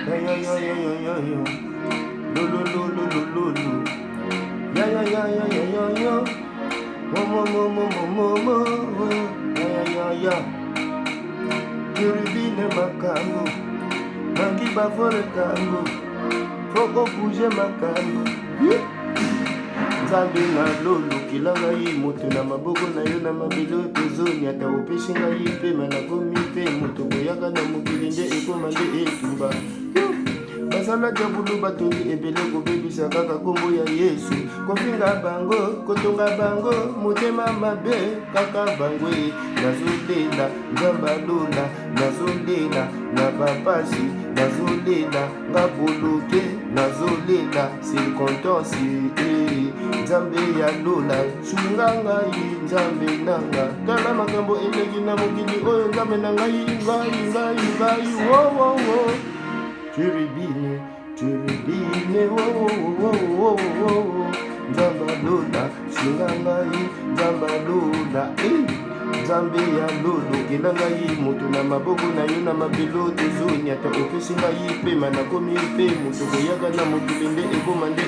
Ya ya ya ya ya ya ya. Lo lo lo lo lo lo lo. Ya ya ya ya ya ya ya. Mo mo mo mo mo mo mo. Ya ya ya ya. Kiribine makango. Mangi bafore kango. Foko bouge makango. Nzambe na lolo kilanga yi moto na maboko na yo na mabelo tozoni ata opesi ngai pema nakomi mpe moto boyaka na mokili nde ekoma nde etumba basala diabulu batondi ebele kobebisa kaka kombo ya Yesu kofinga bango kotonga bango motema mabe kaka bangwe nazolela nzamba lola nazolela na bapasi nazolela nga boloke nazolela sirkontansi nzambe ya lola sunga ngai nzambe nanga tala makambo eleki na mokili oyo nzambe na ngai ngai wowowo turibine wowowo nzamba lola sunga ngai nzamba lola nzambe ya lolo kela ngai moto na maboko na yo na mabelo tozoni ata opesi ngai pema nakomi mpe moto koyaka na mokili nde ekoma nde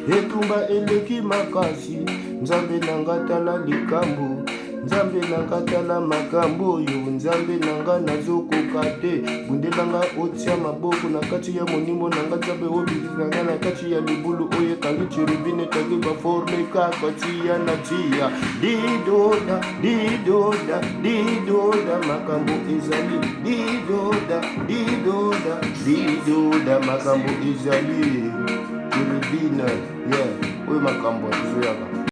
etumba eleki makasi nzambe na nga tala likambo nzambe na nga tala makambo oyo nzambe na nga nazokoka te bundelanga otia maboko na kati ya monimo na nga nzambe obikisi na nga na kati ya libulu oyo ekangi cherubine tangi baforme kaka tia na tia didoda makambo ezali didoda makambo ezali cherubine oyo makambo azoyaka